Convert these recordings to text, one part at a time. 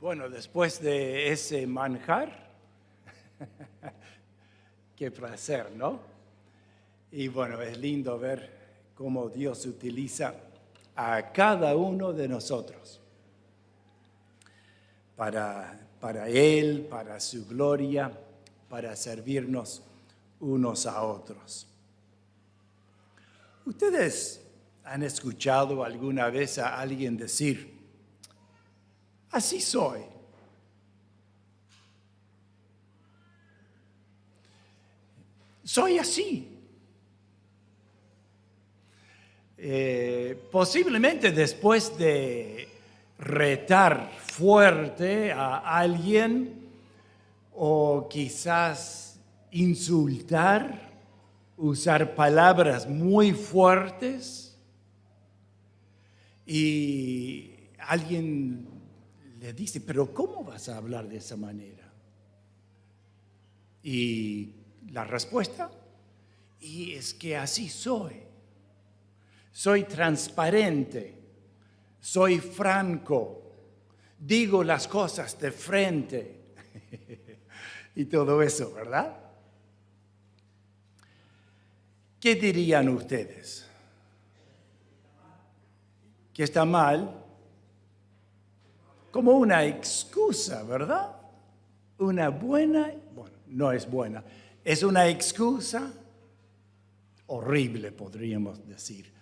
Bueno, después de ese manjar, qué placer, ¿no? Y bueno, es lindo ver cómo Dios utiliza a cada uno de nosotros para Él, para su gloria, para servirnos unos a otros. ¿Ustedes han escuchado alguna vez a alguien decir, así soy? Soy así. Posiblemente después de retar fuerte a alguien o quizás insultar, usar palabras muy fuertes y alguien le dice, pero ¿cómo vas a hablar de esa manera? Y la respuesta, y es que así soy. Soy transparente, soy franco, digo las cosas de frente y todo eso, ¿verdad? ¿Qué dirían ustedes? ¿Que está mal? Como una excusa, ¿verdad? Una buena, bueno, no es buena, es una excusa horrible, podríamos decir,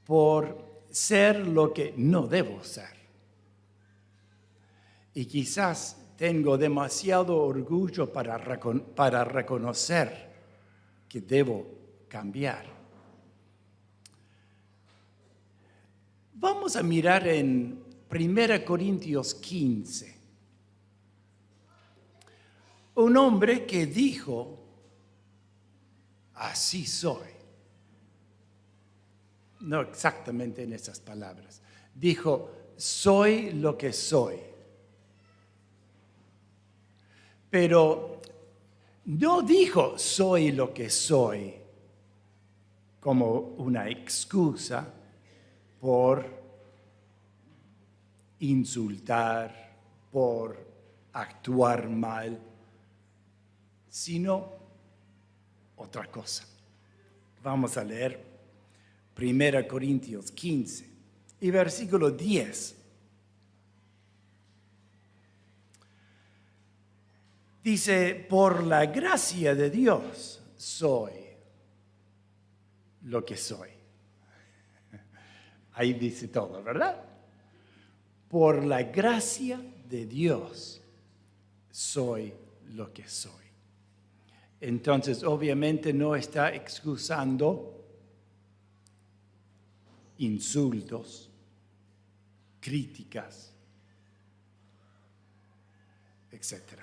por ser lo que no debo ser. Y quizás tengo demasiado orgullo para reconocer que debo cambiar. Vamos a mirar en 1 Corintios 15. Un hombre que dijo, así soy. No exactamente en esas palabras. Dijo, soy lo que soy. Pero no dijo, soy lo que soy, como una excusa por insultar, por actuar mal, sino otra cosa. Vamos a leer 1 Corintios 15 y versículo 10. Dice, por la gracia de Dios soy lo que soy. Ahí dice todo, ¿verdad? Por la gracia de Dios soy lo que soy. Entonces, obviamente no está excusando insultos, críticas, etc.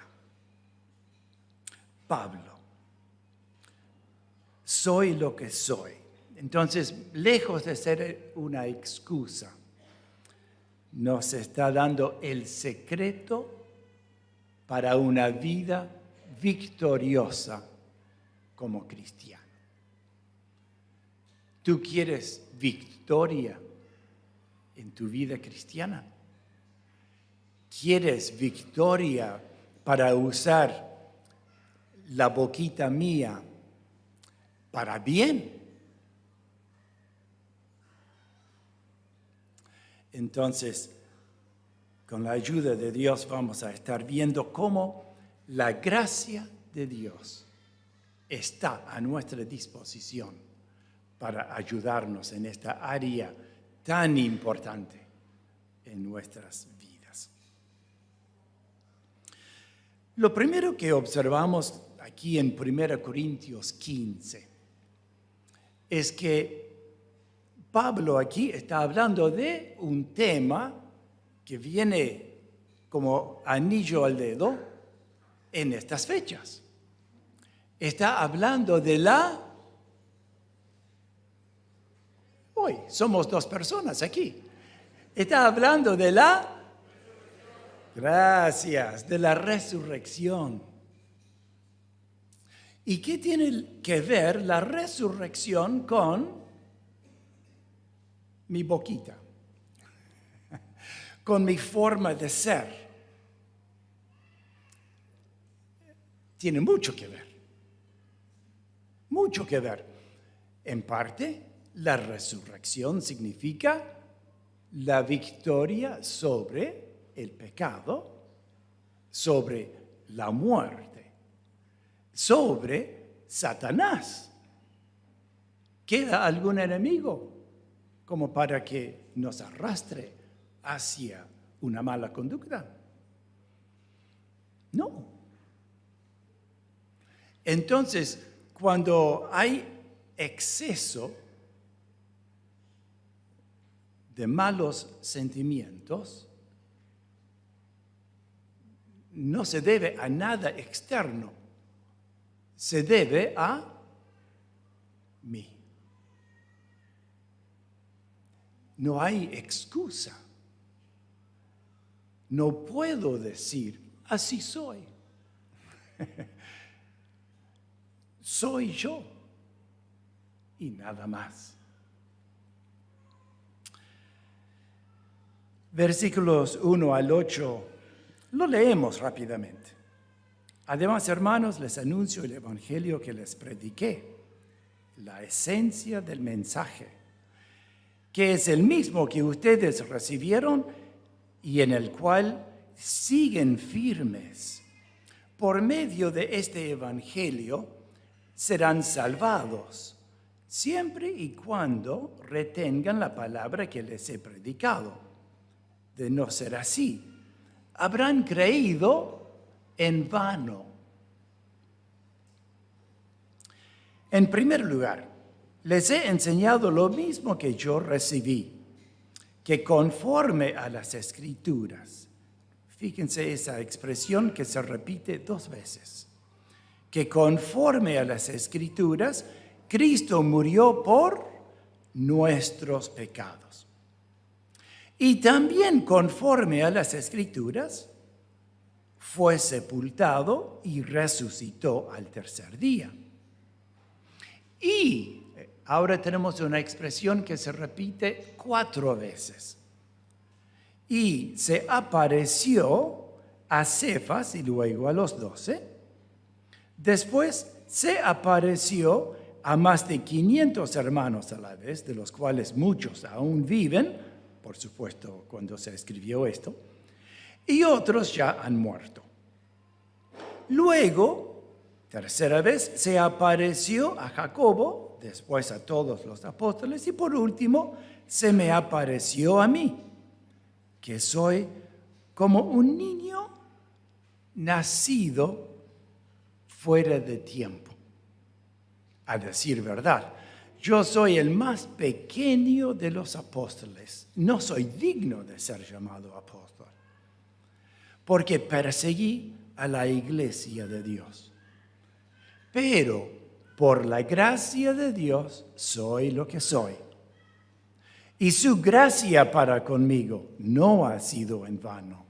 Pablo, soy lo que soy. Entonces, lejos de ser una excusa, nos está dando el secreto para una vida victoriosa como cristiano. ¿Tú quieres victoria en tu vida cristiana? ¿Quieres victoria para usar la boquita mía para bien? Entonces, con la ayuda de Dios vamos a estar viendo cómo la gracia de Dios está a nuestra disposición para ayudarnos en esta área tan importante en nuestras vidas. Lo primero que observamos aquí en 1 Corintios 15 es que Pablo aquí está hablando de un tema que viene como anillo al dedo en estas fechas. Está hablando de hoy somos dos personas aquí. Está hablando de gracias, de la resurrección. ¿Y qué tiene que ver la resurrección con mi boquita? con mi forma de ser. Tiene mucho que ver. Mucho que ver. En parte, la resurrección significa la victoria sobre el pecado, sobre la muerte, sobre Satanás. ¿Queda algún enemigo como para que nos arrastre hacia una mala conducta? No. Entonces, cuando hay exceso de malos sentimientos, no se debe a nada externo, se debe a mí. No hay excusa. No puedo decir, así soy. Soy yo y nada más. Versículos 1 al 8, lo leemos rápidamente. Además, hermanos, les anuncio el evangelio que les prediqué, la esencia del mensaje, que es el mismo que ustedes recibieron y en el cual siguen firmes. Por medio de este evangelio serán salvados, siempre y cuando retengan la palabra que les he predicado. De no ser así, habrán creído en vano. En primer lugar, les he enseñado lo mismo que yo recibí, que conforme a las Escrituras, fíjense esa expresión que se repite 2 veces, que conforme a las Escrituras, Cristo murió por nuestros pecados. Y también conforme a las Escrituras, fue sepultado y resucitó al tercer día. Y ahora tenemos una expresión que se repite 4 veces. Y se apareció a Cefas y luego a los 12. Después se apareció a más de 500 hermanos a la vez, de los cuales muchos aún viven, por supuesto, cuando se escribió esto, y otros ya han muerto. Luego, tercera vez, se apareció a Jacobo, después a todos los apóstoles, y por último, se me apareció a mí, que soy como un niño nacido fuera de tiempo. A decir verdad, yo soy el más pequeño de los apóstoles. No soy digno de ser llamado apóstol, porque perseguí a la iglesia de Dios. Pero por la gracia de Dios soy lo que soy. Y su gracia para conmigo no ha sido en vano,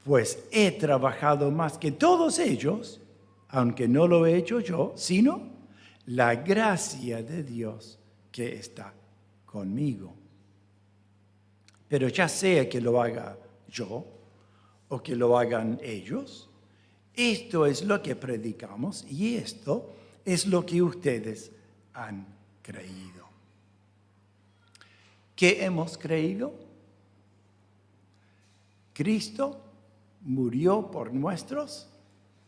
pues he trabajado más que todos ellos, aunque no lo he hecho yo, sino la gracia de Dios que está conmigo. Pero ya sea que lo haga yo o que lo hagan ellos, esto es lo que predicamos y esto es lo que ustedes han creído. ¿Qué hemos creído? Cristo murió por nuestros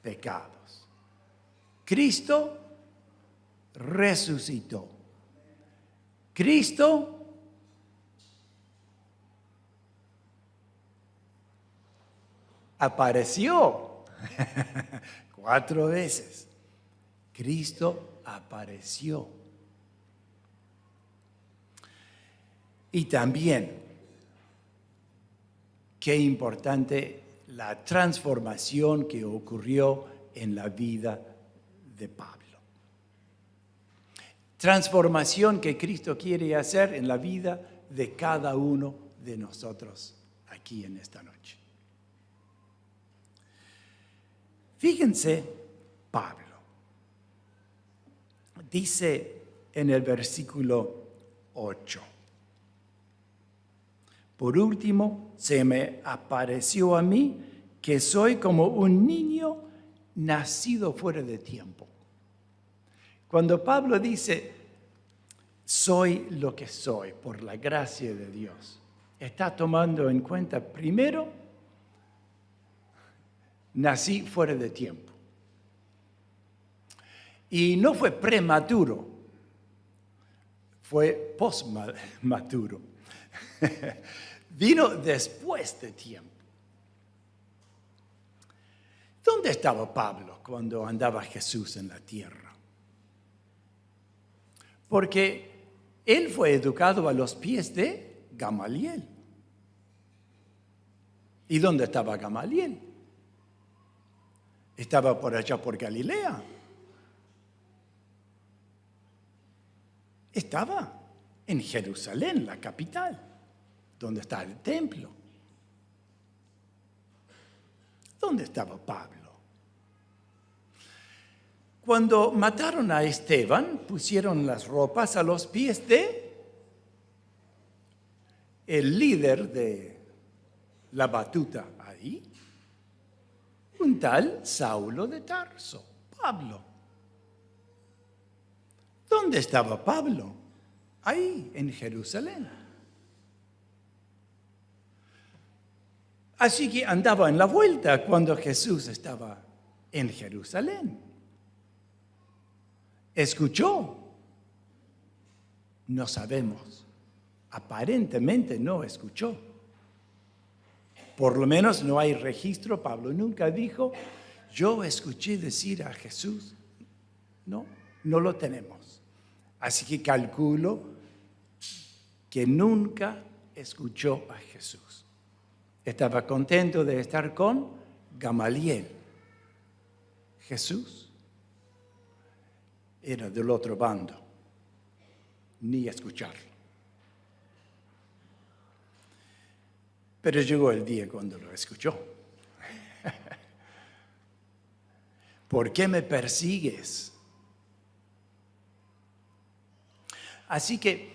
pecados. Cristo resucitó. Cristo apareció 4 veces. Cristo apareció. Y también, qué importante la transformación que ocurrió en la vida de Pablo. Transformación que Cristo quiere hacer en la vida de cada uno de nosotros aquí en esta noche. Fíjense, Pablo dice en el versículo 8, Por último, se me apareció a mí que soy como un niño nacido fuera de tiempo. Cuando Pablo dice, soy lo que soy por la gracia de Dios, está tomando en cuenta primero, nací fuera de tiempo. Y no fue prematuro, fue postmaturo. Vino después de tiempo. ¿Dónde estaba Pablo cuando andaba Jesús en la tierra? Porque él fue educado a los pies de Gamaliel. ¿Y dónde estaba Gamaliel? Estaba por allá por Galilea. Estaba en Jerusalén, la capital, donde está el templo. ¿Dónde estaba Pablo? Cuando mataron a Esteban, pusieron las ropas a los pies de el líder de la batuta ahí, un tal Saulo de Tarso, Pablo. ¿Dónde estaba Pablo? Ahí, en Jerusalén. Así que andaba en la vuelta cuando Jesús estaba en Jerusalén. ¿Escuchó? No sabemos. Aparentemente no escuchó. Por lo menos no hay registro. Pablo nunca dijo, yo escuché decir a Jesús. No, no lo tenemos. Así que calculo que nunca escuchó a Jesús. Estaba contento de estar con Gamaliel. Jesús era del otro bando, ni escucharlo. Pero llegó el día cuando lo escuchó. ¿Por qué me persigues? Así que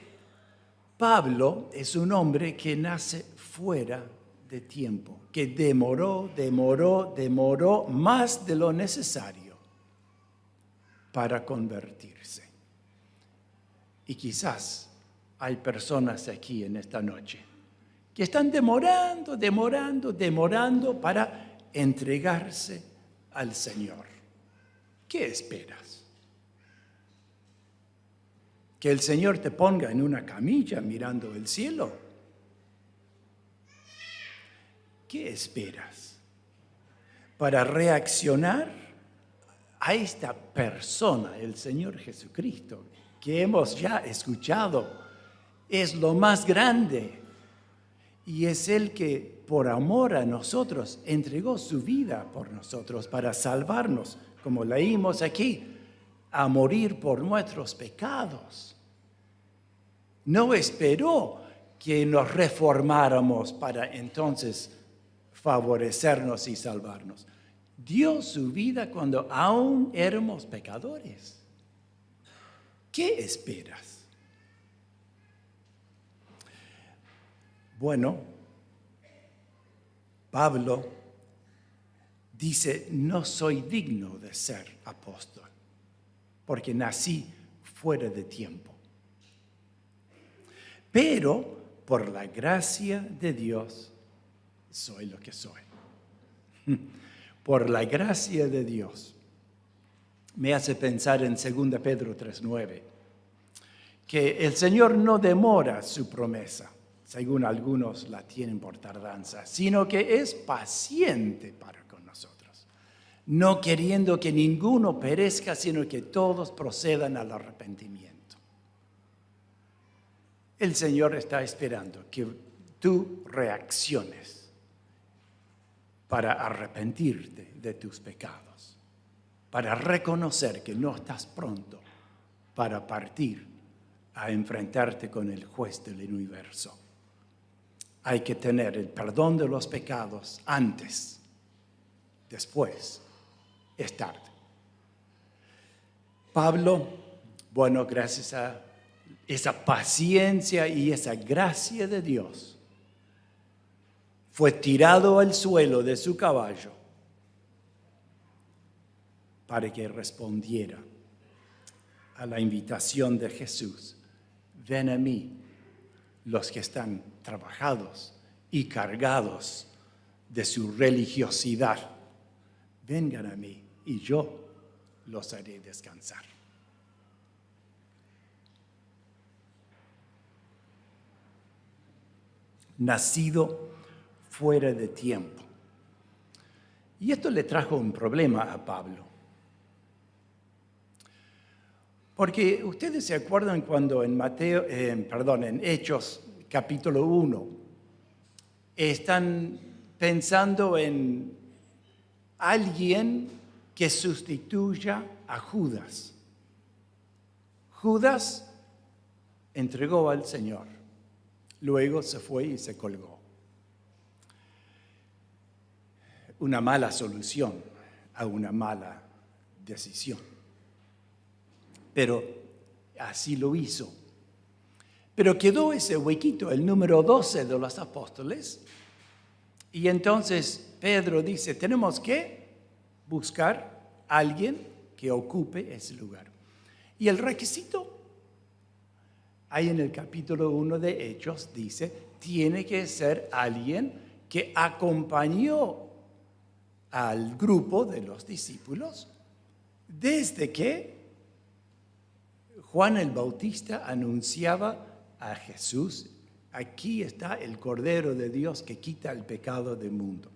Pablo es un hombre que nace fuera de tiempo, que demoró más de lo necesario para convertirse. Y quizás hay personas aquí en esta noche que están demorando para entregarse al Señor. ¿Qué esperas? ¿Que el Señor te ponga en una camilla mirando el cielo? ¿Qué esperas? Para reaccionar a esta persona, el Señor Jesucristo, que hemos ya escuchado, es lo más grande y es el que por amor a nosotros entregó su vida por nosotros para salvarnos, como leímos aquí, a morir por nuestros pecados. No esperó que nos reformáramos para entonces favorecernos y salvarnos. Dio su vida cuando aún éramos pecadores. ¿Qué esperas? Bueno, Pablo dice, no soy digno de ser apóstol, porque nací fuera de tiempo. Pero por la gracia de Dios, soy lo que soy. Por la gracia de Dios. Me hace pensar en 2 Pedro 3:9, que el Señor no demora su promesa, según algunos la tienen por tardanza, sino que es paciente para con nosotros, no queriendo que ninguno perezca, sino que todos procedan al arrepentimiento. El Señor está esperando que tú reacciones para arrepentirte de tus pecados, para reconocer que no estás pronto para partir a enfrentarte con el juez del universo. Hay que tener el perdón de los pecados antes, después es tarde. Pablo, bueno, gracias a esa paciencia y esa gracia de Dios, fue tirado al suelo de su caballo para que respondiera a la invitación de Jesús. Ven a mí, los que están trabajados y cargados de su religiosidad. Vengan a mí y yo los haré descansar. Nacido fuera de tiempo. Y esto le trajo un problema a Pablo. Porque ustedes se acuerdan cuando en en Hechos capítulo 1, están pensando en alguien que sustituya a Judas. Judas entregó al Señor, luego se fue y se colgó. Una mala solución a una mala decisión. Pero así lo hizo. Pero quedó ese huequito, el número 12 de los apóstoles. Y entonces Pedro dice, tenemos que buscar a alguien que ocupe ese lugar. Y el requisito, ahí en el capítulo 1 de Hechos, dice, tiene que ser alguien que acompañó al grupo de los discípulos desde que Juan el Bautista anunciaba a Jesús, aquí está el Cordero de Dios que quita el pecado del mundo,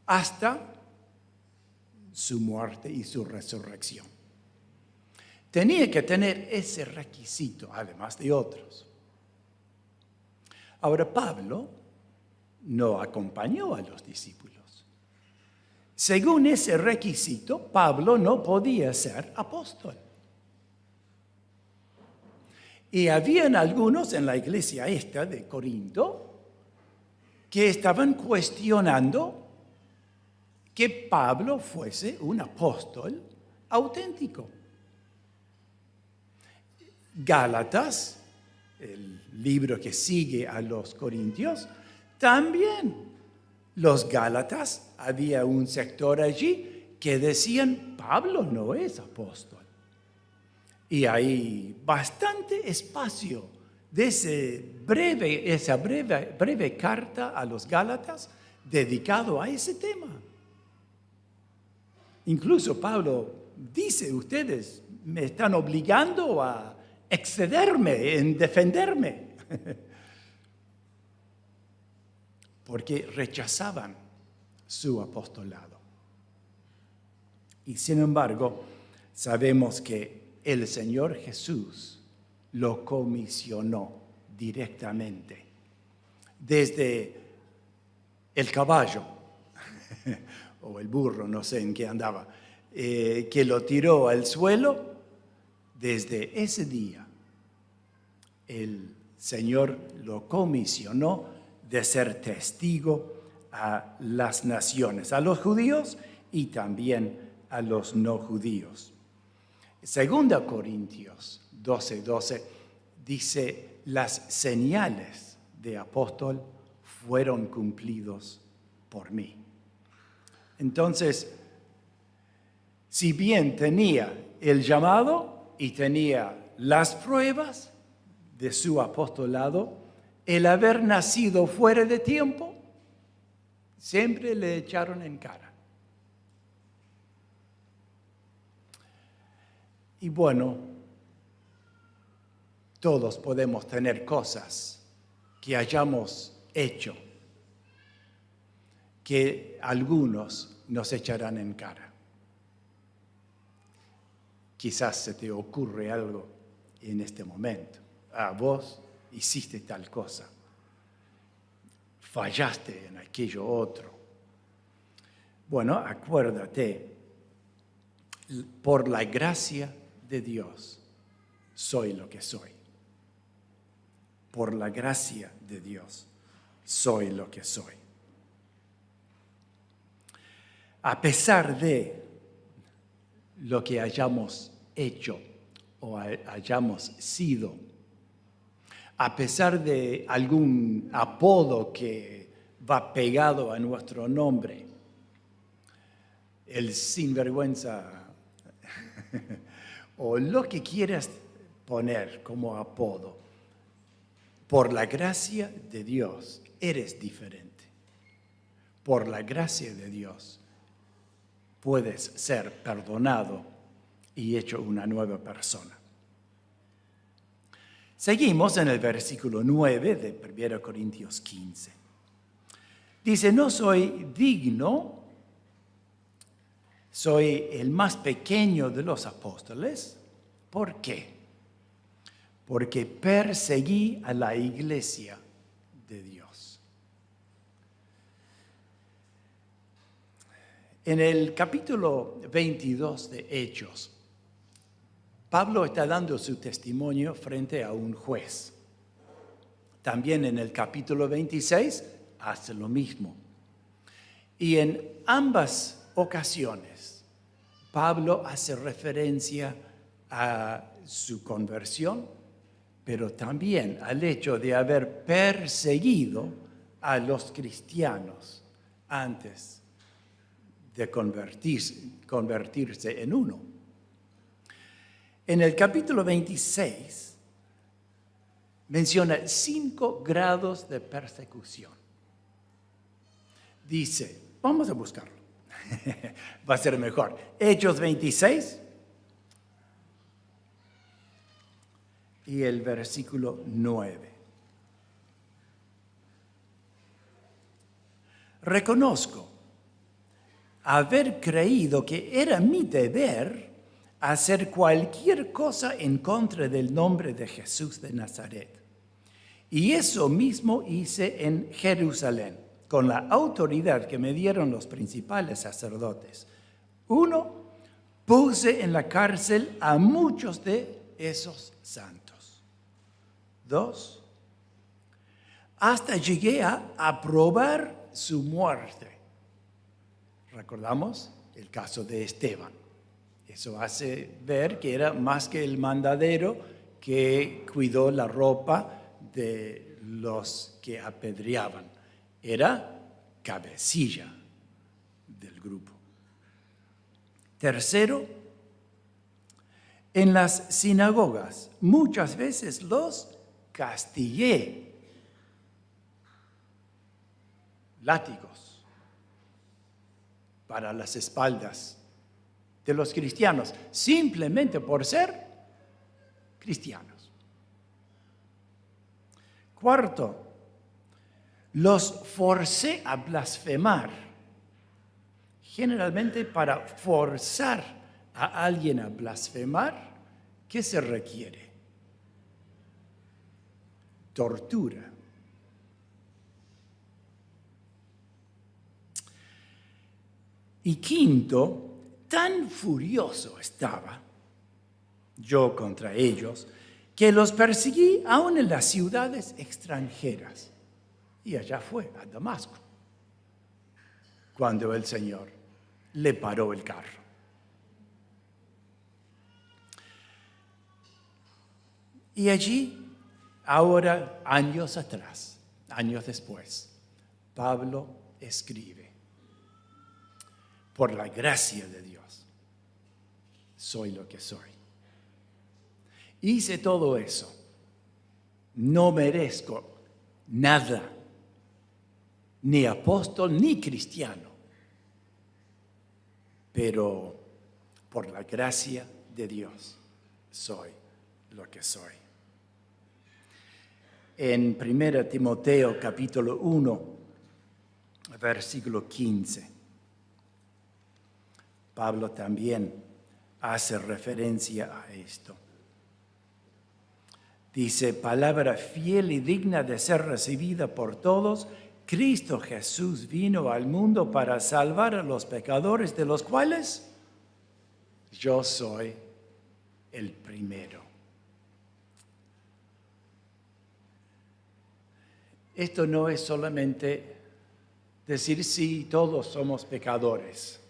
hasta su muerte y su resurrección. Tenía que tener ese requisito, además de otros. Ahora, Pablo no acompañó a los discípulos. Según ese requisito, Pablo no podía ser apóstol. Y habían algunos en la iglesia esta de Corinto que estaban cuestionando que Pablo fuese un apóstol auténtico. Gálatas, el libro que sigue a los Corintios, también los Gálatas, había un sector allí que decían, Pablo no es apóstol. Y hay bastante espacio de esa breve carta a los Gálatas dedicado a ese tema. Incluso Pablo dice, ustedes me están obligando a excederme en defenderme. Porque rechazaban su apostolado. Y sin embargo, sabemos que el Señor Jesús lo comisionó directamente desde el caballo o el burro, no sé en qué andaba, que lo tiró al suelo. Desde ese día el Señor lo comisionó de ser testigo a las naciones, a los judíos y también a los no judíos. Segunda Corintios 12:12 dice, las señales de apóstol fueron cumplidos por mí. Entonces, si bien tenía el llamado y tenía las pruebas de su apostolado, el haber nacido fuera de tiempo, siempre le echaron en cara. Y bueno, todos podemos tener cosas que hayamos hecho que algunos nos echarán en cara. Quizás se te ocurre algo en este momento. Vos hiciste tal cosa. Fallaste en aquello otro. Bueno, acuérdate, por la gracia de Dios, soy lo que soy. Por la gracia de Dios, soy lo que soy. A pesar de lo que hayamos hecho o hayamos sido, a pesar de algún apodo que va pegado a nuestro nombre. El sinvergüenza o lo que quieras poner como apodo. Por la gracia de Dios eres diferente. Por la gracia de Dios puedes ser perdonado y hecho una nueva persona. Seguimos en el versículo 9 de 1 Corintios 15. Dice, no soy digno, soy el más pequeño de los apóstoles. ¿Por qué? Porque perseguí a la iglesia de Dios. En el capítulo 22 de Hechos, Pablo está dando su testimonio frente a un juez. También en el capítulo 26 hace lo mismo. Y en ambas ocasiones, Pablo hace referencia a su conversión, pero también al hecho de haber perseguido a los cristianos antes de convertirse en uno. En el capítulo 26 menciona 5 grados de persecución. Dice, vamos a buscarlo, va a ser mejor. Hechos 26 y el versículo 9. Reconozco haber creído que era mi deber hacer cualquier cosa en contra del nombre de Jesús de Nazaret. Y eso mismo hice en Jerusalén, con la autoridad que me dieron los principales sacerdotes. 1, puse en la cárcel a muchos de esos santos. 2, hasta llegué a aprobar su muerte. ¿Recordamos? El caso de Esteban. Eso hace ver que era más que el mandadero que cuidó la ropa de los que apedreaban. Era cabecilla del grupo. 3, en las sinagogas muchas veces los castigué. Látigos para las espaldas de los cristianos, simplemente por ser cristianos. 4, los forcé a blasfemar. Generalmente para forzar a alguien a blasfemar, ¿qué se requiere? Tortura. Y 5, tan furioso estaba yo contra ellos, que los perseguí aún en las ciudades extranjeras. Y allá fue, a Damasco, cuando el Señor le paró el carro. Y allí, ahora, años atrás, años después, Pablo escribe, por la gracia de Dios, soy lo que soy. Hice todo eso. No merezco nada, ni apóstol ni cristiano, pero por la gracia de Dios soy lo que soy. En 1 Timoteo capítulo 1, versículo 15, Pablo también hace referencia a esto. Dice, palabra fiel y digna de ser recibida por todos, Cristo Jesús vino al mundo para salvar a los pecadores, de los cuales yo soy el primero. Esto no es solamente decir sí, todos somos pecadores.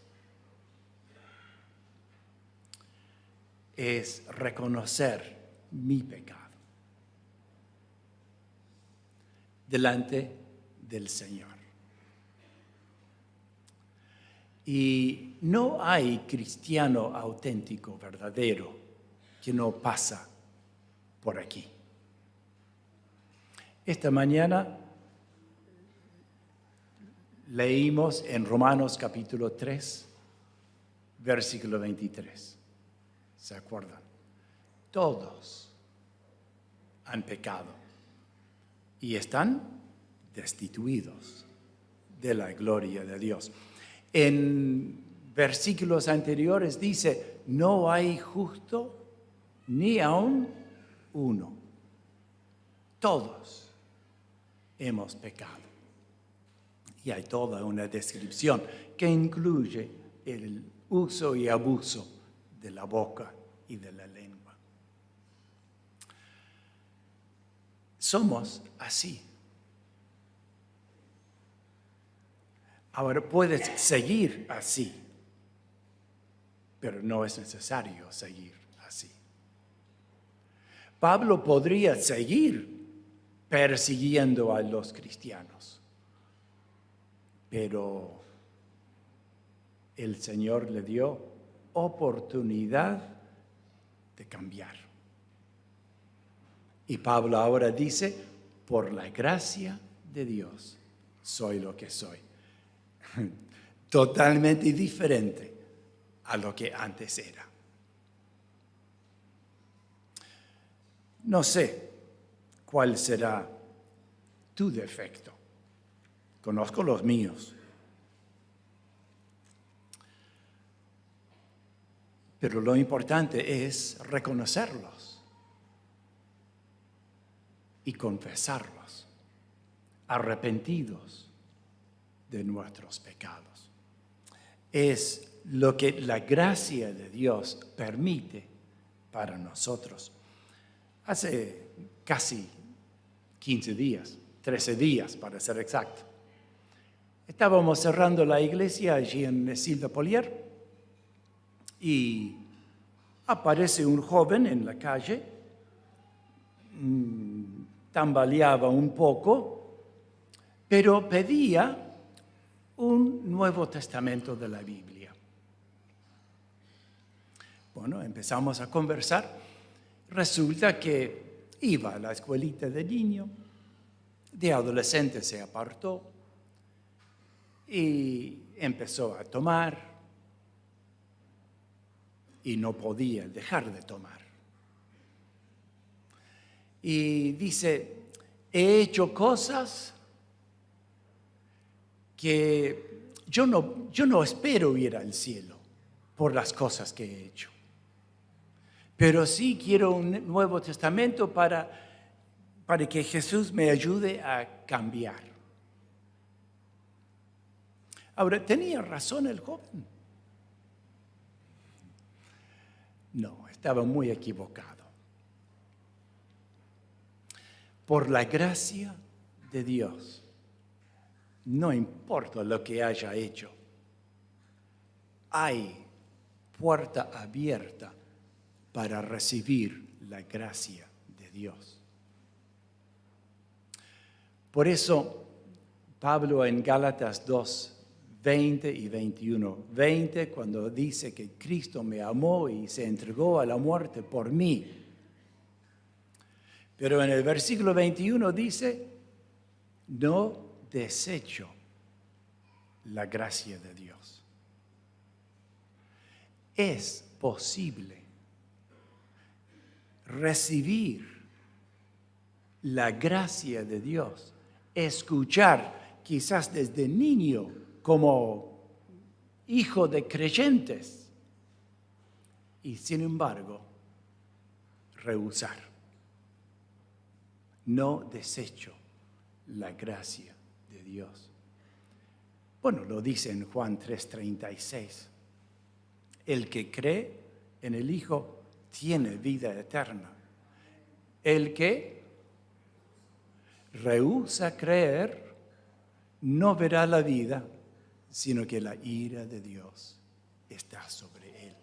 Es reconocer mi pecado delante del Señor. Y no hay cristiano auténtico, verdadero, que no pasa por aquí. Esta mañana leímos en Romanos capítulo 3, versículo 23. ¿Se acuerdan? Todos han pecado y están destituidos de la gloria de Dios. En versículos anteriores dice, no hay justo ni aun uno. Todos hemos pecado. Y hay toda una descripción que incluye el uso y abuso de la boca y de la lengua. Somos así. Ahora puedes seguir así, pero no es necesario seguir así. Pablo podría seguir persiguiendo a los cristianos, pero el Señor le dio oportunidad de cambiar. Y Pablo ahora dice, por la gracia de Dios soy lo que soy. Totalmente diferente a lo que antes era. No sé cuál será tu defecto. Conozco los míos. Pero lo importante es reconocerlos y confesarlos, arrepentidos de nuestros pecados. Es lo que la gracia de Dios permite para nosotros. Hace casi 15 días, 13 días para ser exacto, estábamos cerrando la iglesia allí en Silva Polier y aparece un joven en la calle, tambaleaba un poco, pero pedía un Nuevo Testamento de la Biblia. Bueno, empezamos a conversar. Resulta que iba a la escuelita de niño, de adolescente se apartó y empezó a tomar y no podía dejar de tomar. Y dice, he hecho cosas que yo no espero ir al cielo por las cosas que he hecho. Pero sí quiero un Nuevo Testamento para que Jesús me ayude a cambiar. Ahora, ¿tenía razón el joven? No, estaba muy equivocado. Por la gracia de Dios, no importa lo que haya hecho, hay puerta abierta para recibir la gracia de Dios. Por eso, Pablo en Gálatas 2, 20 y 21, 20, cuando dice que Cristo me amó y se entregó a la muerte por mí. Pero en el versículo 21 dice, no desecho la gracia de Dios. Es posible recibir la gracia de Dios, escuchar quizás desde niño como hijo de creyentes y sin embargo rehusar. No desecho la gracia de Dios. Bueno, lo dice en Juan 3:36. El que cree en el Hijo tiene vida eterna. El que rehúsa creer no verá la vida, sino que la ira de Dios está sobre él.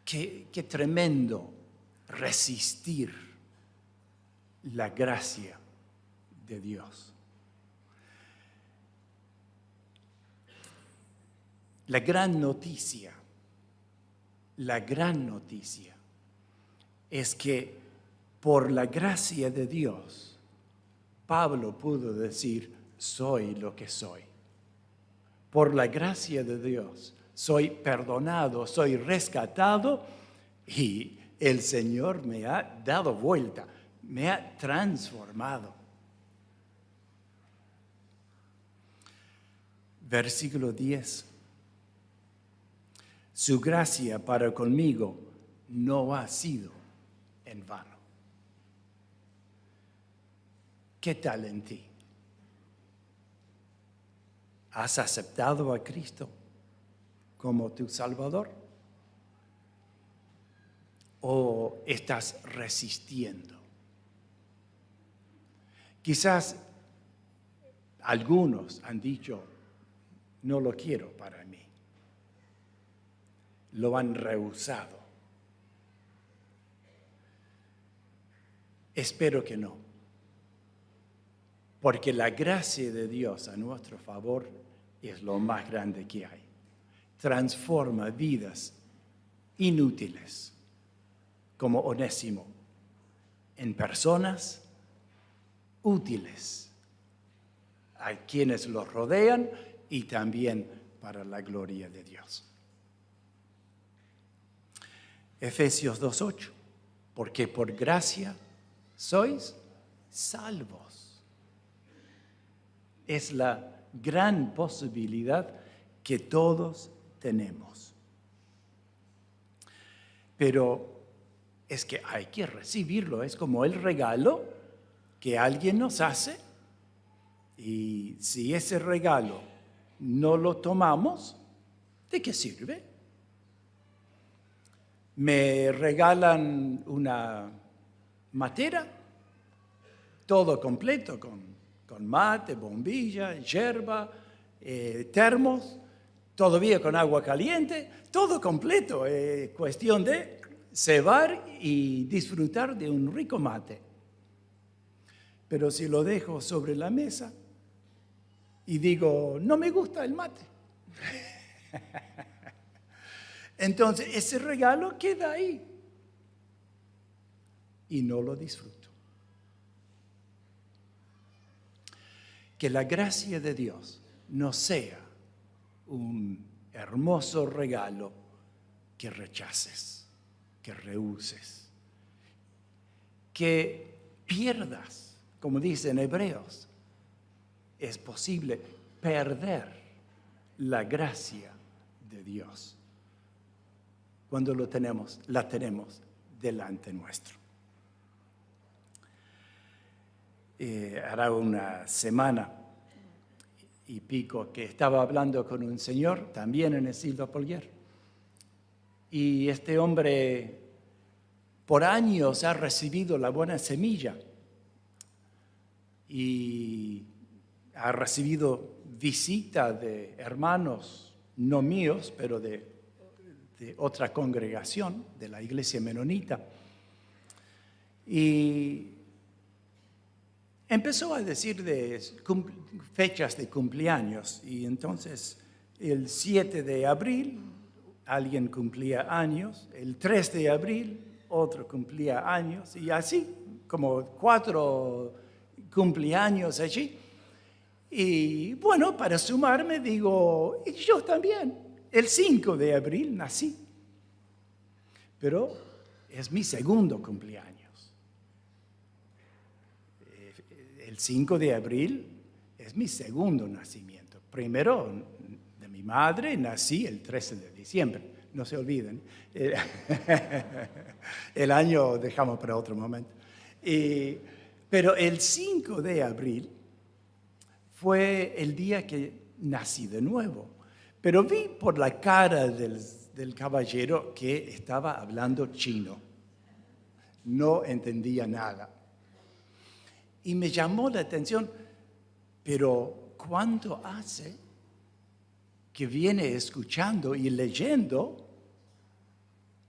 Qué tremendo resistir la gracia de Dios. La gran noticia es que por la gracia de Dios, Pablo pudo decir, soy lo que soy. Por la gracia de Dios, soy perdonado, soy rescatado y el Señor me ha dado vuelta, me ha transformado. Versículo 10. Su gracia para conmigo no ha sido en vano. ¿Qué tal en ti? ¿Has aceptado a Cristo como tu Salvador? ¿O estás resistiendo? Quizás algunos han dicho, no lo quiero para mí. Lo han rehusado. Espero que no. Porque la gracia de Dios a nuestro favor es lo más grande que hay. Transforma vidas inútiles, como Onésimo, en personas útiles a quienes los rodean y también para la gloria de Dios. Efesios 2:8, porque por gracia sois salvos. Es la gran posibilidad que todos tenemos. Pero es que hay que recibirlo, es como el regalo que alguien nos hace y si ese regalo no lo tomamos, ¿de qué sirve? Me regalan una matera, todo completo, con mate, bombilla, yerba, termos, todavía con agua caliente, todo completo. Es cuestión de cebar y disfrutar de un rico mate. Pero si lo dejo sobre la mesa y digo, no me gusta el mate, entonces ese regalo queda ahí y no lo disfruto. Que la gracia de Dios no sea un hermoso regalo que rechaces, que rehuses, que pierdas, como dice en Hebreos. Es posible perder la gracia de Dios cuando la tenemos delante nuestro. Hará una semana y pico que estaba hablando con un señor, también en el Silva Polguer. Y este hombre por años ha recibido la buena semilla y ha recibido visita de hermanos, no míos, pero de otra congregación, de la iglesia menonita. Y empezó a decir de fechas de cumpleaños y entonces el 7 de abril alguien cumplía años, el 3 de abril otro cumplía años y así como 4 cumpleaños allí. Y bueno, para sumarme digo, y yo también, el 5 de abril nací, pero es mi segundo cumpleaños. El 5 de abril es mi segundo nacimiento. Primero de mi madre nací el 13 de diciembre, no se olviden. El año dejamos para otro momento. Pero el 5 de abril fue el día que nací de nuevo. Pero vi por la cara del caballero que estaba hablando chino. No entendía nada. Y me llamó la atención, pero ¿cuánto hace que viene escuchando y leyendo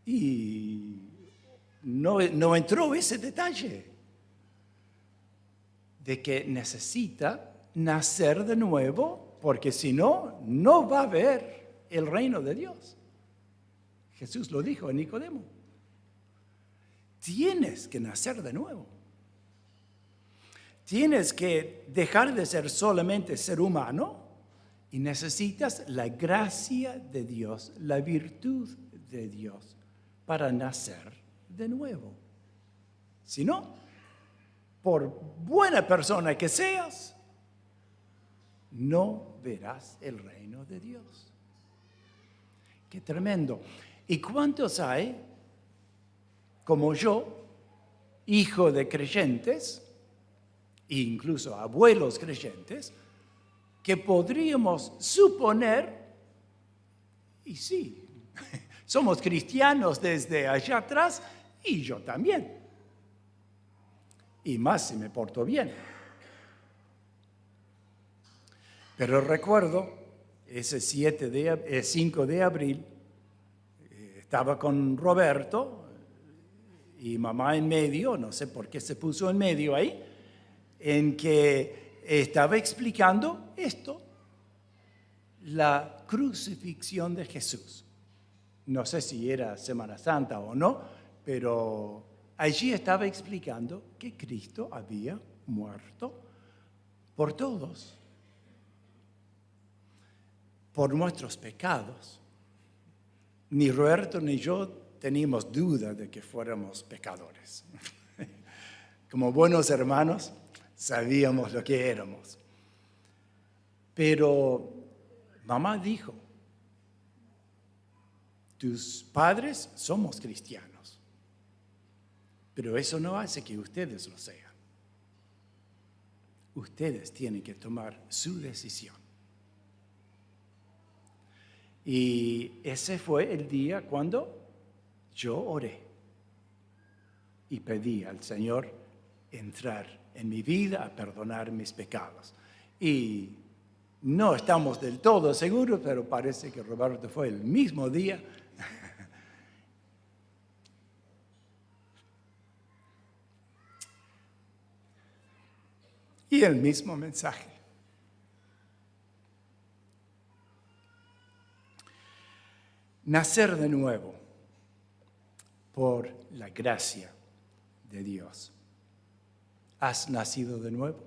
y no entró ese detalle de que necesita nacer de nuevo, porque si no, no va a ver el reino de Dios. Jesús lo dijo a Nicodemo. Tienes que nacer de nuevo. Tienes que dejar de ser solamente ser humano y necesitas la gracia de Dios, la virtud de Dios para nacer de nuevo. Si no, por buena persona que seas, no verás el reino de Dios. Qué tremendo. ¿Y cuántos hay, como yo, hijo de creyentes, e incluso abuelos creyentes, que podríamos suponer, y sí, somos cristianos desde allá atrás, y yo también. Y más si me porto bien. Pero recuerdo, ese 5 de abril, estaba con Roberto y mamá en medio, no sé por qué se puso en medio ahí, en que estaba explicando esto, la crucifixión de Jesús. No sé si era Semana Santa o no, pero allí estaba explicando que Cristo había muerto por todos, por nuestros pecados. Ni Roberto ni yo teníamos duda de que fuéramos pecadores. Como buenos hermanos, sabíamos lo que éramos. Pero mamá dijo, tus padres somos cristianos, pero eso no hace que ustedes lo sean. Ustedes tienen que tomar su decisión. Y ese fue el día cuando yo oré y pedí al Señor entrar en mi vida a perdonar mis pecados. Y no estamos del todo seguros, pero parece que Roberto fue el mismo día. Y el mismo mensaje. Nacer de nuevo por la gracia de Dios. ¿Has nacido de nuevo?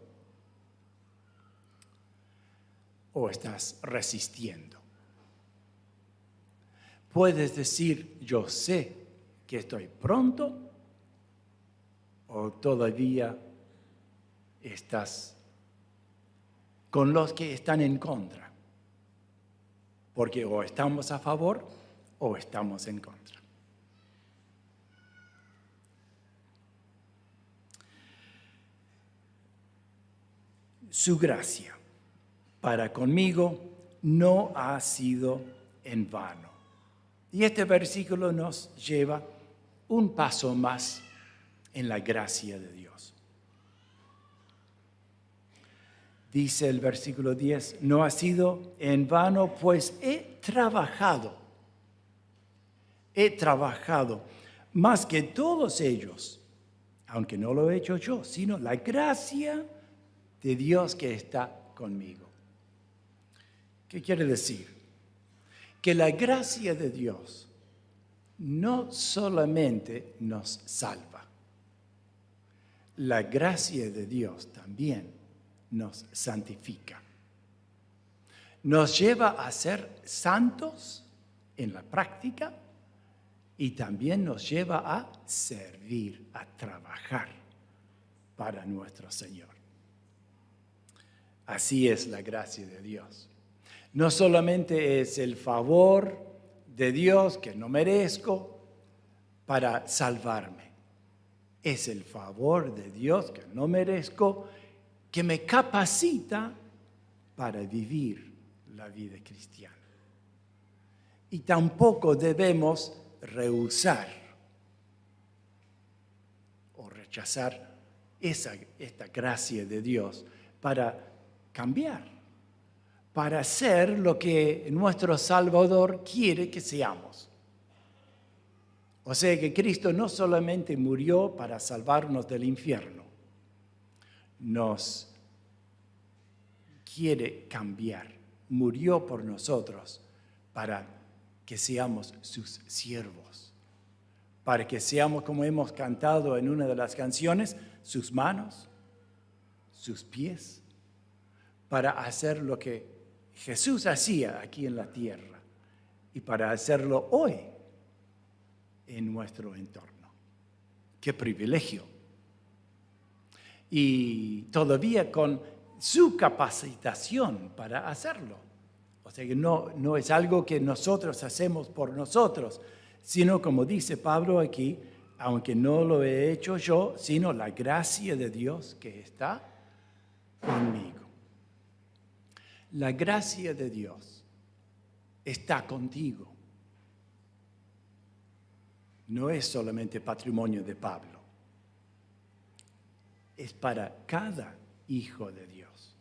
¿O estás resistiendo? Puedes decir, yo sé que estoy pronto, o todavía estás con los que están en contra, porque o estamos a favor o estamos en contra. Su gracia para conmigo no ha sido en vano. Y este versículo nos lleva un paso más en la gracia de Dios. Dice el versículo 10, no ha sido en vano, pues he trabajado más que todos ellos, aunque no lo he hecho yo, sino la gracia de Dios que está conmigo. ¿Qué quiere decir? Que la gracia de Dios no solamente nos salva, la gracia de Dios también nos santifica. Nos lleva a ser santos en la práctica y también nos lleva a servir, a trabajar para nuestro Señor. Así es la gracia de Dios. No solamente es el favor de Dios que no merezco para salvarme. Es el favor de Dios que no merezco que me capacita para vivir la vida cristiana. Y tampoco debemos rehusar o rechazar esta gracia de Dios para cambiar, para ser lo que nuestro Salvador quiere que seamos. O sea que Cristo no solamente murió para salvarnos del infierno, nos quiere cambiar, murió por nosotros para que seamos sus siervos, para que seamos, como hemos cantado en una de las canciones, sus manos, sus pies, para hacer lo que Jesús hacía aquí en la tierra y para hacerlo hoy en nuestro entorno. ¡Qué privilegio! Y todavía con su capacitación para hacerlo. O sea que no es algo que nosotros hacemos por nosotros, sino como dice Pablo aquí, aunque no lo he hecho yo, sino la gracia de Dios que está conmigo. La gracia de Dios está contigo. No es solamente patrimonio de Pablo. Es para cada hijo de Dios.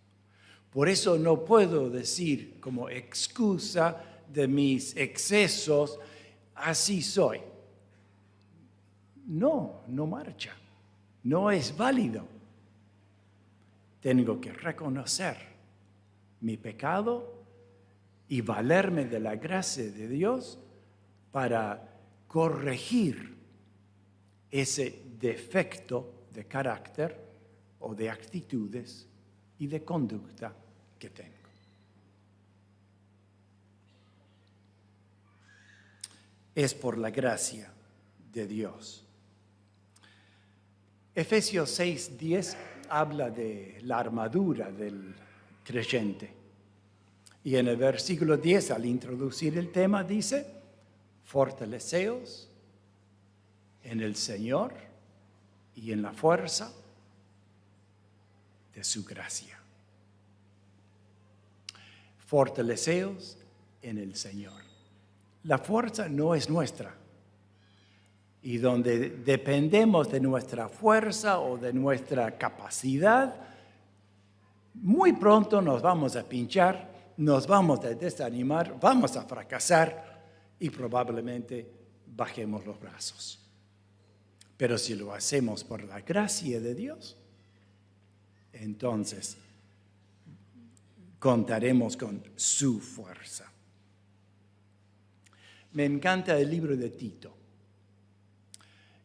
Por eso no puedo decir como excusa de mis excesos, así soy. No marcha. No es válido. Tengo que reconocer mi pecado y valerme de la gracia de Dios para corregir ese defecto de carácter o de actitudes y de conducta que tengo. Es por la gracia de Dios. Efesios 6:10 habla de la armadura del creyente. Y en el versículo 10, al introducir el tema, dice, fortaleceos en el Señor y en la fuerza de su gracia. Fortaleceos en el Señor. La fuerza no es nuestra. Y donde dependemos de nuestra fuerza o de nuestra capacidad, muy pronto nos vamos a pinchar, nos vamos a desanimar, vamos a fracasar y probablemente bajemos los brazos. Pero si lo hacemos por la gracia de Dios, entonces contaremos con su fuerza. Me encanta el libro de Tito.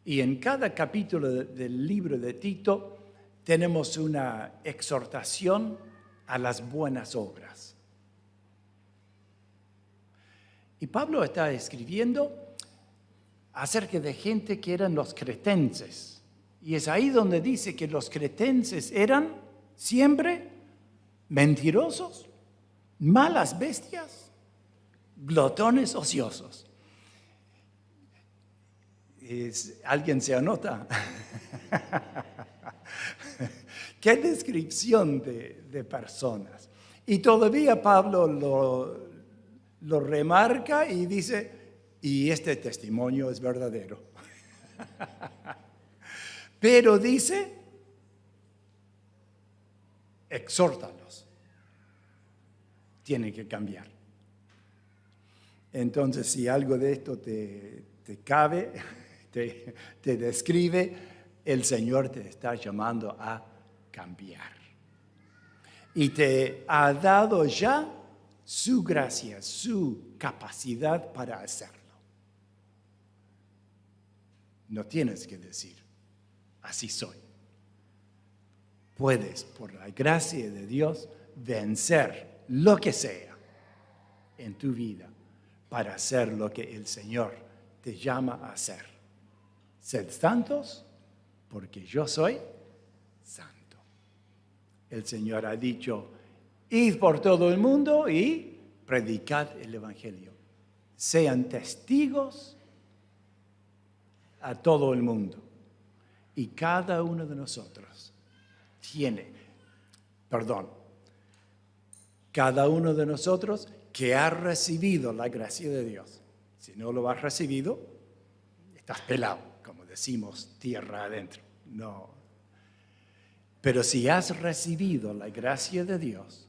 Y en cada capítulo del libro de Tito tenemos una exhortación a las buenas obras. Y Pablo está escribiendo acerca de gente que eran los cretenses. Y es ahí donde dice que los cretenses eran siempre mentirosos, malas bestias, glotones ociosos. ¿Alguien se anota? ¿Qué descripción de personas? Y todavía Pablo lo remarca y dice, y este testimonio es verdadero. Pero dice, exhórtalos. Tienen que cambiar. Entonces, si algo de esto te cabe, te describe, el Señor te está llamando a cambiar. Y te ha dado ya su gracia, su capacidad para hacerlo. No tienes que decir, así soy. Puedes, por la gracia de Dios, vencer lo que sea en tu vida para hacer lo que el Señor te llama a hacer. Sed santos, porque yo soy santo. El Señor ha dicho, id por todo el mundo y predicad el Evangelio. Sean testigos a todo el mundo. Y cada uno de nosotros cada uno de nosotros que ha recibido la gracia de Dios. Si no lo has recibido, estás pelado, como decimos, tierra adentro. No. Pero si has recibido la gracia de Dios,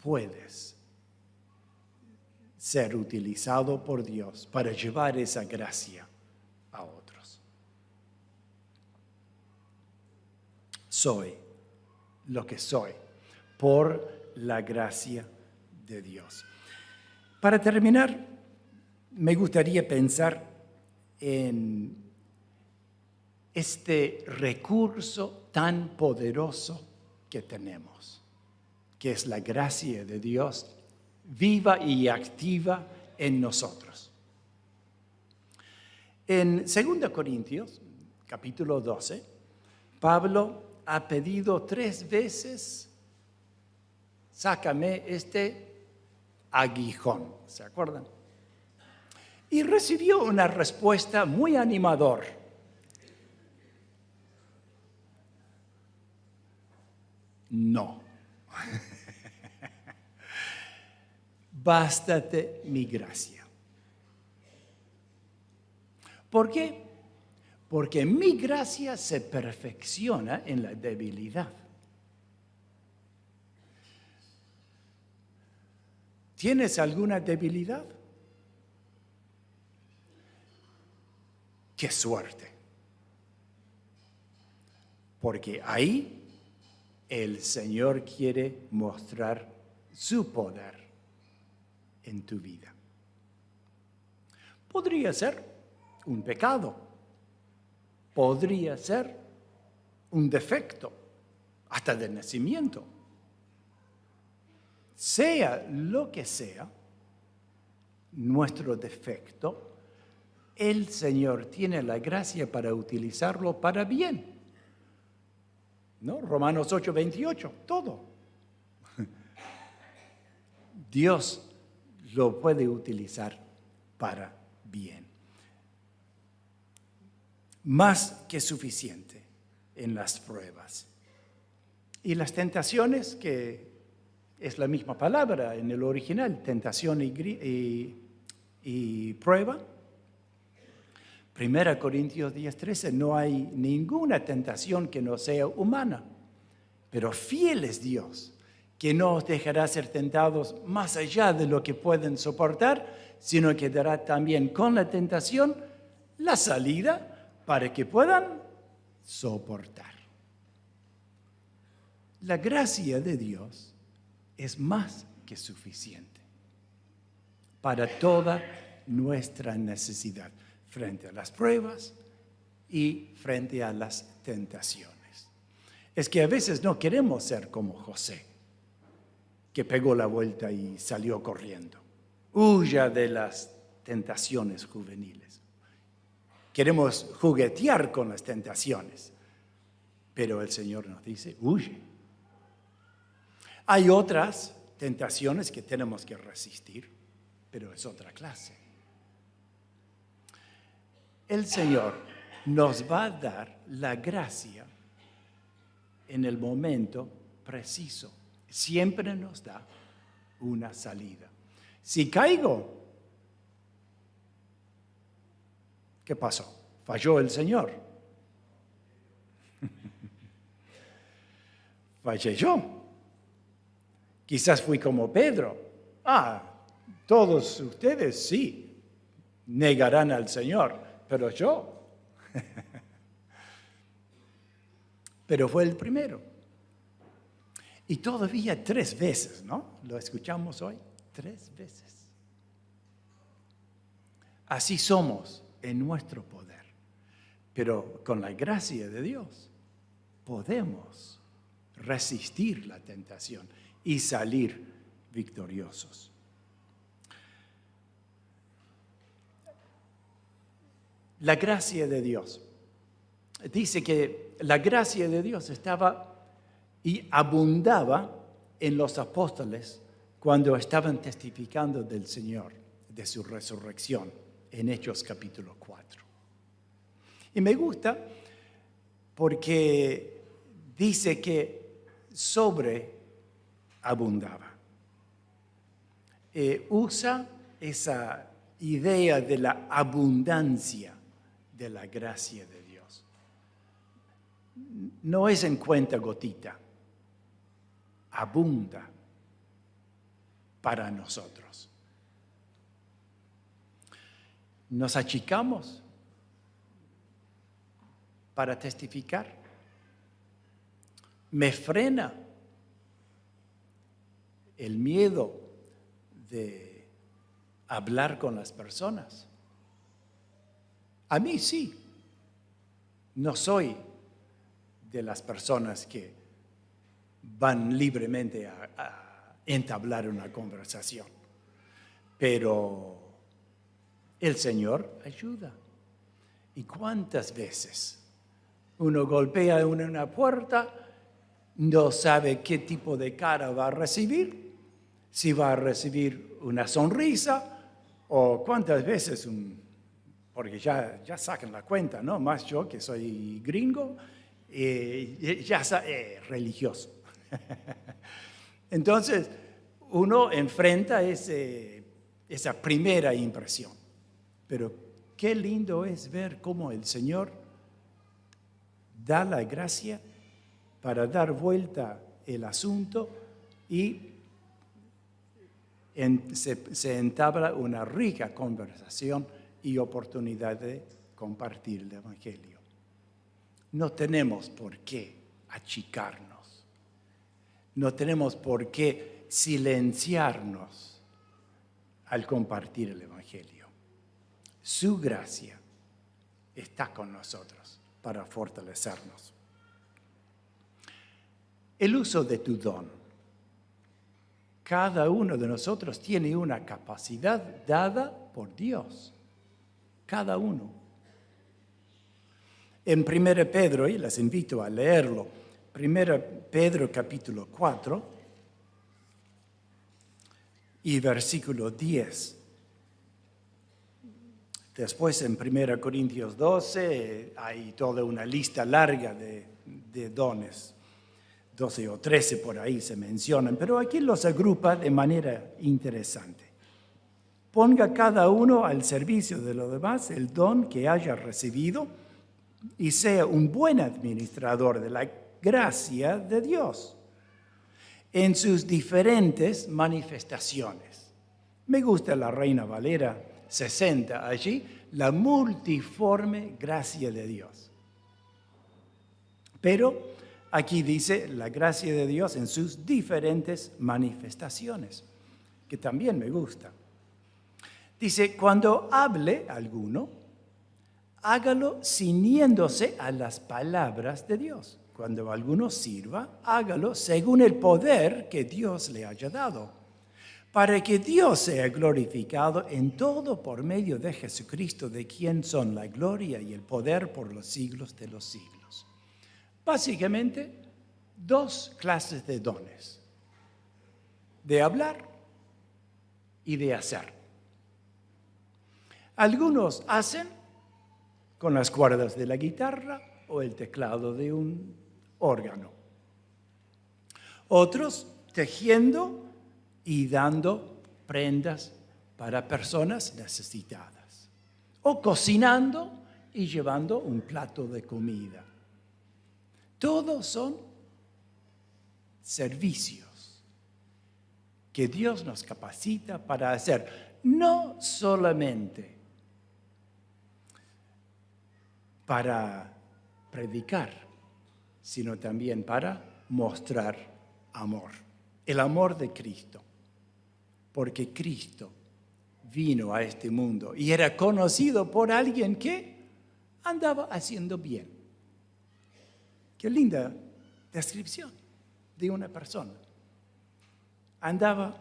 puedes ser utilizado por Dios para llevar esa gracia a otros. Soy lo que soy por la gracia de Dios. Para terminar, me gustaría pensar en este recurso tan poderoso que tenemos, que es la gracia de Dios viva y activa en nosotros. En 2 Corintios, capítulo 12, Pablo ha pedido 3 veces, sácame este aguijón, ¿se acuerdan? Y recibió una respuesta muy animadora. No. Bástate mi gracia. ¿Por qué? Porque mi gracia se perfecciona en la debilidad. ¿Tienes alguna debilidad? ¡Qué suerte! Porque ahí el Señor quiere mostrar su poder en tu vida. Podría ser un pecado, podría ser un defecto, hasta de nacimiento. Sea lo que sea nuestro defecto, el Señor tiene la gracia para utilizarlo para bien. ¿No? Romanos 8:28, todo. Dios lo puede utilizar para bien. Más que suficiente en las pruebas. Y las tentaciones, que es la misma palabra en el original, tentación y prueba. 1 Corintios 10:13, no hay ninguna tentación que no sea humana, pero fiel es Dios, que no os dejará ser tentados más allá de lo que pueden soportar, sino que dará también con la tentación la salida para que puedan soportar. La gracia de Dios es más que suficiente para toda nuestra necesidad frente a las pruebas y frente a las tentaciones. Es que a veces no queremos ser como José, que pegó la vuelta y salió corriendo. Huya de las tentaciones juveniles. Queremos juguetear con las tentaciones, pero el Señor nos dice, huye. Hay otras tentaciones que tenemos que resistir, pero es otra clase. El Señor nos va a dar la gracia en el momento preciso. Siempre nos da una salida. Si caigo, ¿qué pasó? Falló el Señor. Fallé yo. Quizás fui como Pedro. Todos ustedes sí negarán al Señor. Pero yo, pero fue el primero. Y todavía 3 veces, ¿no? Lo escuchamos hoy, 3 veces. Así somos en nuestro poder. Pero con la gracia de Dios podemos resistir la tentación y salir victoriosos. La gracia de Dios. Dice que la gracia de Dios estaba y abundaba en los apóstoles cuando estaban testificando del Señor, de su resurrección, en Hechos capítulo 4. Y me gusta porque dice que sobreabundaba. Usa esa idea de la abundancia de la gracia de Dios. No es en cuenta gotita, abunda para nosotros. Nos achicamos para testificar. Me frena el miedo de hablar con las personas. A mí sí. No soy de las personas que van libremente a entablar una conversación. Pero el Señor ayuda. ¿Y cuántas veces uno golpea en una puerta, no sabe qué tipo de cara va a recibir? Si va a recibir una sonrisa o cuántas veces porque ya sacan la cuenta, ¿no? Más yo que soy gringo, religioso. Entonces, uno enfrenta esa primera impresión. Pero qué lindo es ver cómo el Señor da la gracia para dar vuelta el asunto y se entabla una rica conversación y oportunidad de compartir el Evangelio. No tenemos por qué achicarnos. No tenemos por qué silenciarnos al compartir el Evangelio. Su gracia está con nosotros para fortalecernos. El uso de tu don. Cada uno de nosotros tiene una capacidad dada por Dios. Cada uno. En 1 Pedro, y les invito a leerlo, 1 Pedro capítulo 4 y versículo 10. Después en 1 Corintios 12 hay toda una lista larga de dones. 12 o 13 por ahí se mencionan, pero aquí los agrupa de manera interesante. Ponga cada uno al servicio de los demás el don que haya recibido y sea un buen administrador de la gracia de Dios en sus diferentes manifestaciones. Me gusta la Reina Valera 60 allí, la multiforme gracia de Dios. Pero aquí dice la gracia de Dios en sus diferentes manifestaciones, que también me gusta. Dice, cuando hable alguno, hágalo ciñéndose a las palabras de Dios. Cuando alguno sirva, hágalo según el poder que Dios le haya dado, para que Dios sea glorificado en todo por medio de Jesucristo, de quien son la gloria y el poder por los siglos de los siglos. Básicamente, dos clases de dones, de hablar y de hacer. Algunos hacen con las cuerdas de la guitarra o el teclado de un órgano. Otros tejiendo y dando prendas para personas necesitadas. O cocinando y llevando un plato de comida. Todos son servicios que Dios nos capacita para hacer, no solamente para predicar, sino también para mostrar amor, el amor de Cristo, porque Cristo vino a este mundo y era conocido por alguien que andaba haciendo bien. Qué linda descripción de una persona. Andaba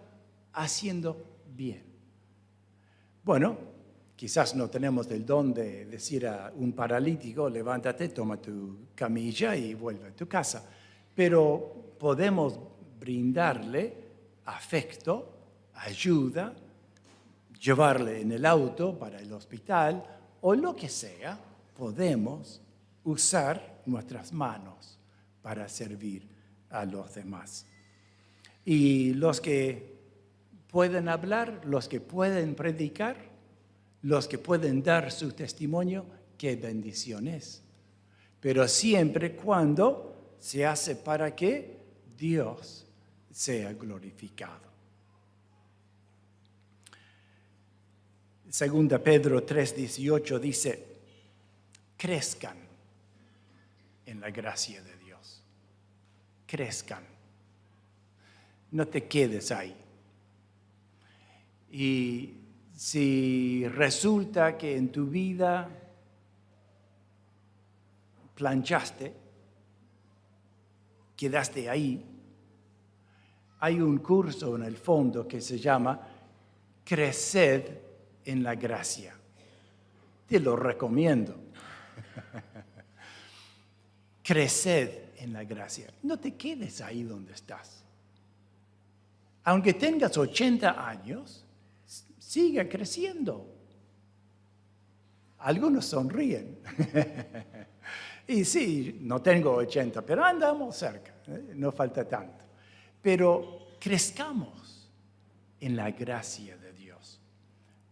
haciendo bien. Bueno, quizás no tenemos el don de decir a un paralítico, levántate, toma tu camilla y vuelve a tu casa. Pero podemos brindarle afecto, ayuda, llevarle en el auto para el hospital o lo que sea. Podemos usar nuestras manos para servir a los demás. Y los que pueden hablar, los que pueden predicar, los que pueden dar su testimonio, qué bendición es. Pero siempre cuando se hace para que Dios sea glorificado. Segunda Pedro 3:18 dice, crezcan en la gracia de Dios. Crezcan. No te quedes ahí. Y Si resulta que en tu vida planchaste, quedaste ahí, hay un curso en el fondo que se llama Creced en la Gracia. Te lo recomiendo. Creced en la gracia. No te quedes ahí donde estás. Aunque tengas 80 años, siga creciendo. Algunos sonríen. Y sí, no tengo 80, pero andamos cerca, no falta tanto. Pero crezcamos en la gracia de Dios,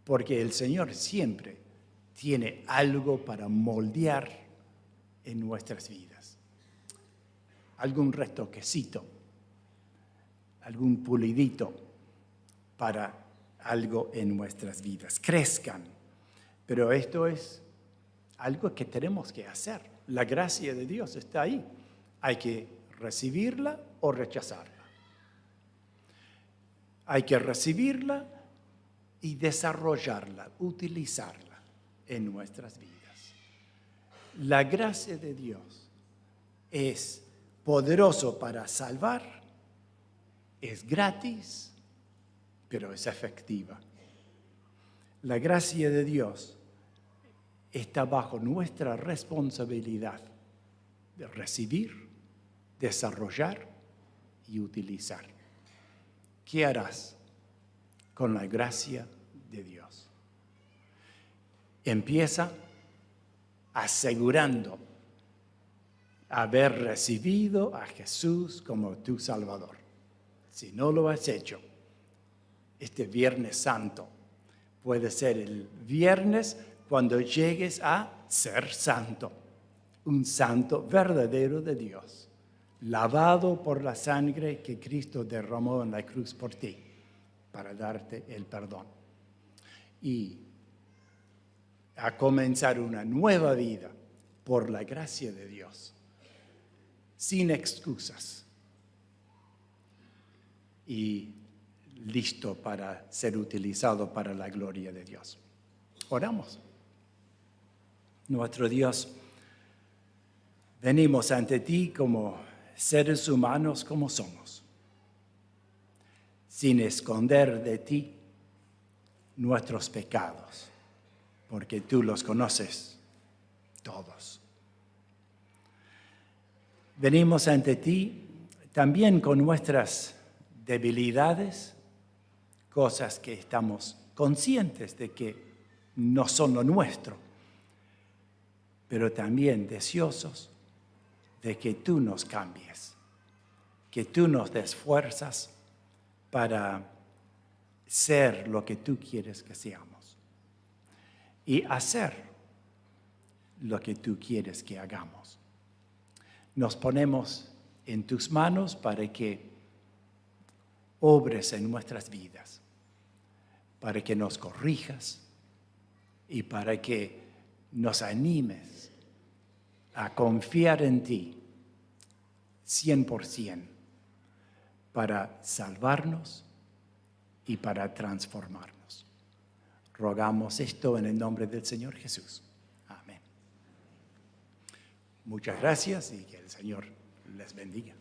porque el Señor siempre tiene algo para moldear en nuestras vidas. Algún retoquecito, algún pulidito para algo en nuestras vidas. Crezcan. Pero esto es algo que tenemos que hacer. La gracia de Dios está ahí. Hay que recibirla o rechazarla. Hay que recibirla y desarrollarla, utilizarla en nuestras vidas. La gracia de Dios es poderoso para salvar, es gratis, pero es efectiva. La gracia de Dios está bajo nuestra responsabilidad de recibir, desarrollar y utilizar. ¿Qué harás con la gracia de Dios? Empieza asegurando haber recibido a Jesús como tu Salvador. Si no lo has hecho, este Viernes Santo puede ser el viernes cuando llegues a ser santo, un santo verdadero de Dios, lavado por la sangre que Cristo derramó en la cruz por ti, para darte el perdón. Y a comenzar una nueva vida por la gracia de Dios, sin excusas y listo para ser utilizado para la gloria de Dios. Oramos. Nuestro Dios, venimos ante ti como seres humanos como somos, sin esconder de ti nuestros pecados, porque tú los conoces todos. Venimos ante ti también con nuestras debilidades, cosas que estamos conscientes de que no son lo nuestro, pero también deseosos de que tú nos cambies, que tú nos des fuerzas para ser lo que tú quieres que seamos y hacer lo que tú quieres que hagamos. Nos ponemos en tus manos para que obres en nuestras vidas, para que nos corrijas y para que nos animes a confiar en ti 100% para salvarnos y para transformarnos. Rogamos esto en el nombre del Señor Jesús. Amén. Muchas gracias y que el Señor les bendiga.